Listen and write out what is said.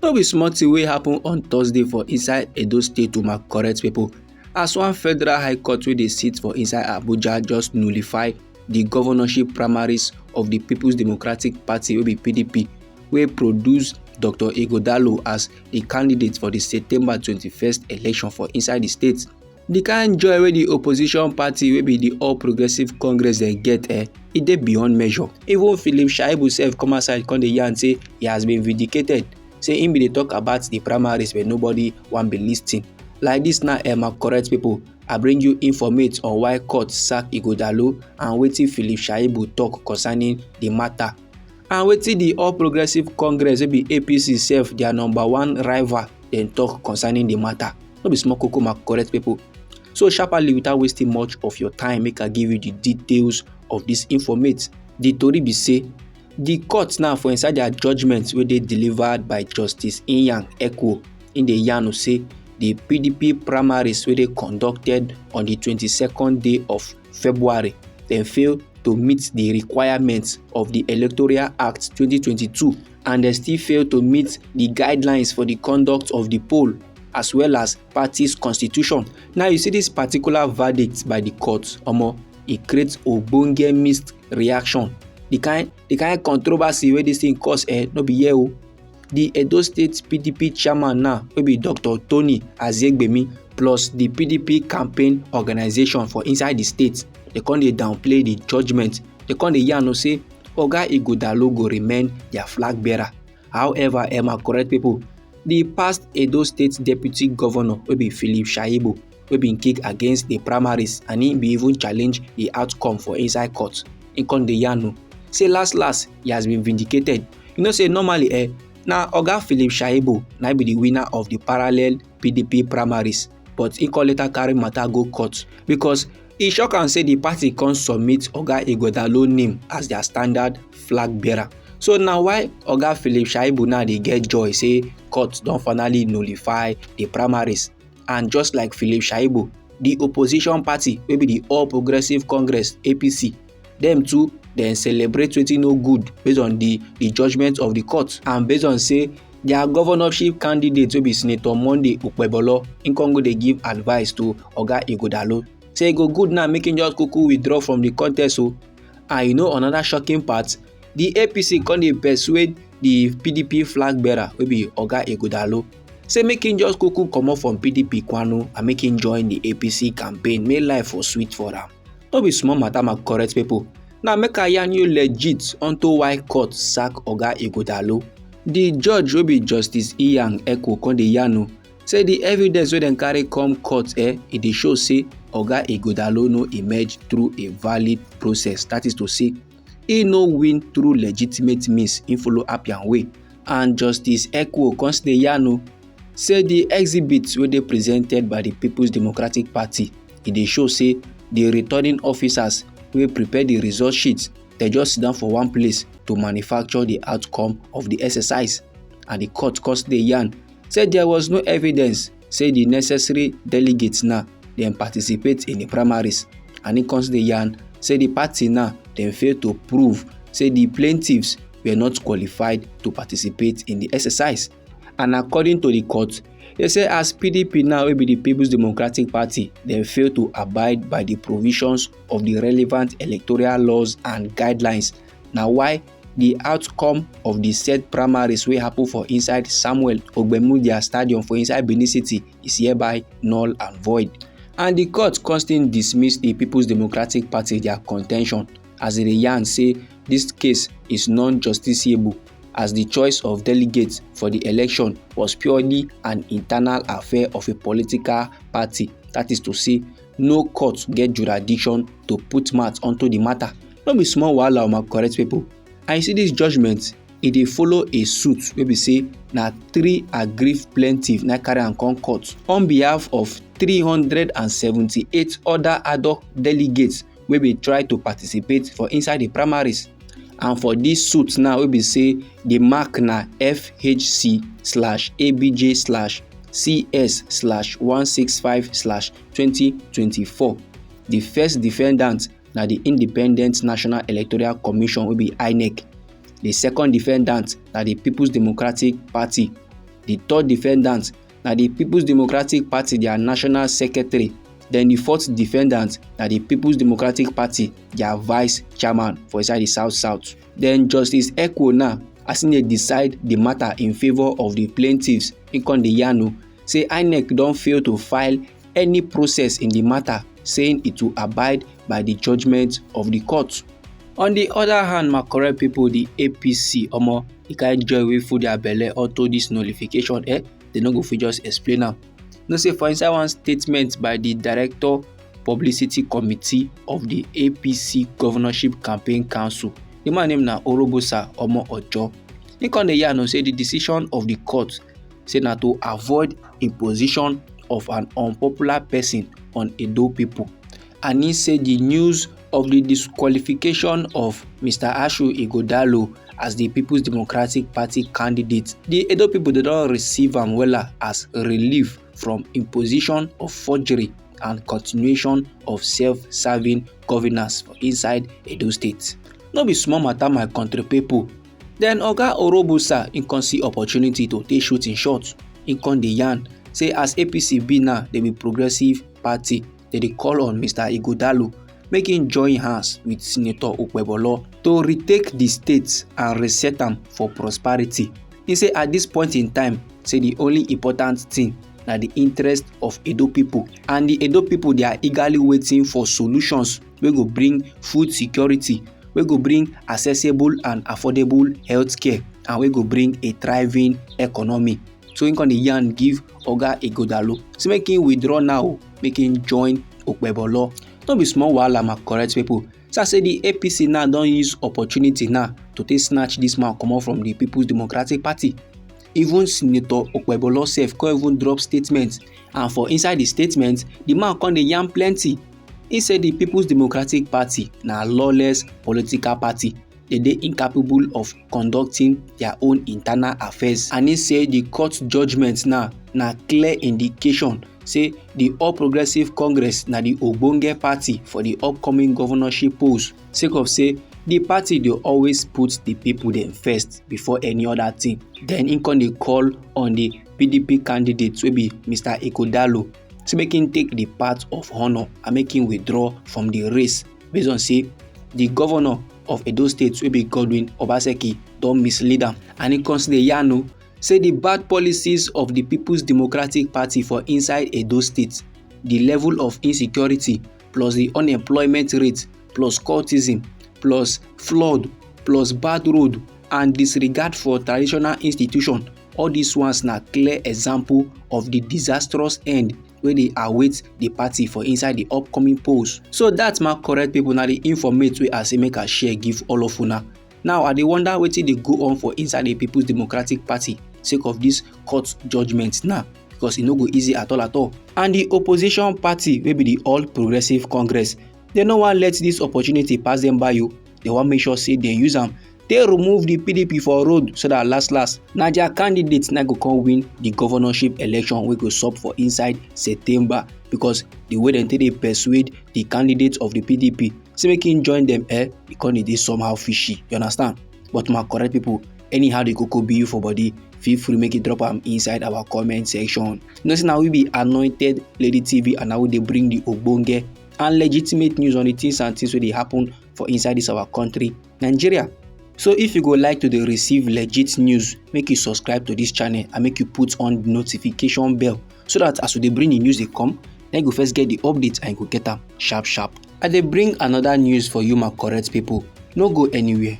No be small thing wey happen on Thursday for inside Edo State to my correct pipo, as one federal high court wey dey sit for inside Abuja just nullify di governorship primaries of di Peoples Democratic Party wey be PDP wey produce Dr. Ighodalo as a candidate for di September 21st election for inside di state. Di kind joy wey di opposition party wey be di All Progressive Congress dem get e dey beyond measure. Even Philip Shaibu sef come outside come dey yarn say he has been vindicated, say im bin dey talk about the primaries but nobody wan be lis ten. Like dis now my correct pipo, I bring you informate on why court sack Ighodalo and wetin Philip Shaibu talk concerning the matter, and wetin the All Progressive Congress wey be APC sef their number one rival dem talk concerning the matter. No be small koko my correct pipo. So sharply, without wasting much of your time, make I give you the details of this informate. The tori be say the court now for inside their judgment wey dey delivered by Justice Sኢና Ekwo in the yarn say the PDP primaries wey dey conducted on the 22nd day of February dem fail to meet the requirements of the Electoral Act 2022 and dem still fail to meet the guidelines for the conduct of the poll as well as party's constitution. Now you see this particular verdict by the court, e create ogbonge mixed reaction. The kind controversy wey this thing cause no be here o. The Edo State PDP chairman now wey be Dr. Tony Azegbemi plus the PDP campaign organization for inside the state, they come dey downplay the judgment. They come dey yarn say Oga Ighodalo go remain their flag bearer. However, my correct people, the past Edo State deputy governor wey be Philip Shaibu wey been kick against the primaries and he be even challenge the outcome for inside court. He come dey yarn say last he has been vindicated. You know say normally na Oga Philip Shaibu na be the winner of the parallel PDP primaries, but he come later carry matter go court because e shock am say the party come submit Oga Ighodalo name as their standard flag bearer. So now why Oga Philip Shaibu now dey get joy say court don finally nullify the primaries, and just like Philip Shaibu, the opposition party wey be the All Progressive Congress APC, them too dem celebrate wetin no good based on the judgment of the court, and based on say their governorship candidate wey be Senator Monday Okpebholo, im come go dey give advice to Oga Ighodalo say e go good now make im just kuku withdraw from the contest o. And you know another shocking part, the APC come dey persuade the PDP flag bearer wey be Oga Ighodalo say make im just kuku comot from PDP kwano and make im join the APC campaign, make life for sweet for am. No be small matter my correct people. Now make I yarn you legit unto why court sack Oga Ighodalo. The judge wey be Justice Sኢና Ekwo come dey yarn say the evidence wey dem carry come court e dey show say Oga Ighodalo no emerge through a valid process. That is to say, he no win through legitimate means, he follow Appian way. And Justice Ekwo come dey yarn say the exhibits wey dey presented by the Peoples Democratic Party, e dey show say the returning officers wey prepare the result sheets, they just sit down for one place to manufacture the outcome of the exercise. And the court come dey yarn say there was no evidence say the necessary delegates now dem participate in the primaries, and it come dey yarn say the party now dem fail to prove say the plaintiffs were not qualified to participate in the exercise. And according to the court, they say as PDP now wey be the Peoples Democratic Party, dem fail to abide by the provisions of the relevant electoral laws and guidelines. Now why the outcome of the said primaries wey happen for inside Samuel Ogbemudia Stadium for inside Benin City is hereby null and void. And the court constantly dismissed the Peoples Democratic Party their contention as they yarn say this case is non-justiciable, as the choice of delegates for the election was purely an internal affair of a political party. That is to say, no court get jurisdiction to put mouth onto the matter. No be small wahala my correct people. And you see this judgment, e dey follow a suit wey be say na 3 aggrieved plaintiffs na carry am come court on behalf of 378 other ad hoc delegates wey be try to participate for inside the primaries. And for this suit now wey be say the mark na FHC/ABJ/CS/165/2024. The first defendant na the Independent National Electoral Commission wey be INEC. The second defendant na the Peoples Democratic Party. The third defendant na the People's Democratic Party, their national secretary. Then the fourth defendant na the People's Democratic Party, their vice chairman for inside the South. Then Justice Ekwo now, as im dey decide the matter in favour of the plaintiffs, im come dey yarn say INEC don fail to file any process in the matter, saying it will abide by the judgment of the court. On the other hand, my correct people, the APC, e kind joy wey full their belle unto this nullification, they no go fit just explain am. No say for inside one statement by the Director Publicity Committee of the APC Governorship Campaign Council, the man name na Orobosa Ojo. He come dey yarn say the decision of the court say na to avoid imposition of an unpopular person on Edo people, and he say the news of the disqualification of Mr. Ashu Ighodalo as the People's Democratic Party candidate, the Edo people they don't receive am wella as relief from imposition of forgery and continuation of self-serving governance for inside Edo State. No be small matter, my country people. Then Oga Orobosa in come see opportunity to take shoot in short. In come dey yarn say as APC be now, they be progressive party. They call on Mr. Ighodalo make him join hands with Senator Okpebholo to retake the state and reset am for prosperity. He say at this point in time, say the only important thing na the interest of Edo people, and the Edo people they are eagerly waiting for solutions wey go bring food security, wey go bring accessible and affordable healthcare, and wey go bring a thriving economy. So him come dey yarn give Oga Ighodalo so make him withdraw now, make him join Okpebholo. No be small wahala, my correct people. So I say the APC now don use opportunity now to take snatch this man comot from the People's Democratic Party. Even Senator Okpebholo sef come even drop statement, and for inside the statement, the man come dey yarn plenty. He said the People's Democratic Party na lawless political party. They dey incapable of conducting their own internal affairs, and he say the court judgment now na clear indication say the All Progressive Congress na the ogbonge party for the upcoming governorship polls, sake of say the party dey always put the people dem first before any other thing. Then him come dey call on the PDP candidate wey be Mr. Ighodalo to make him take the path of honor and make him withdraw from the race based on say the governor of Edo State wey be Godwin Obaseki don mislead am, and he come dey yarn say the bad policies of the People's Democratic Party for inside Edo State, the level of insecurity, plus the unemployment rate, plus cultism, plus flood, plus bad road, and disregard for traditional institution, all these ones na clear example of the disastrous end wey dey await the party for inside the upcoming polls. So that's my correct people, na the informate wey I say make I share give all of una. Now I dey wonder wetin dey go on for inside the People's Democratic Party sake of this court judgment now, because e no go easy at all. And the opposition party wey be the All Progressive Congress, they no wan let this opportunity pass them by. They wan make sure say they use am they remove the PDP for road, so that last na their candidate na go come win the governorship election wey go sup for inside September, because the way dem take dey persuade the candidate of the PDP say make him join them, e come dey somehow fishy, you understand? But my correct people, anyhow the koko be you for body, feel free make it drop am inside our comment section. You know say now we be Anointed Lady TV, and now we dey bring the ogbonge and legitimate news on the things and things wey dey happen for inside this our country, Nigeria. So if you go like to dey receive legit news, make you subscribe to this channel and make you put on the notification bell, so that as we dey bring the news they come, then you go first get the updates and you go get them sharp. I dey bring another news for you, my correct people. No go anywhere.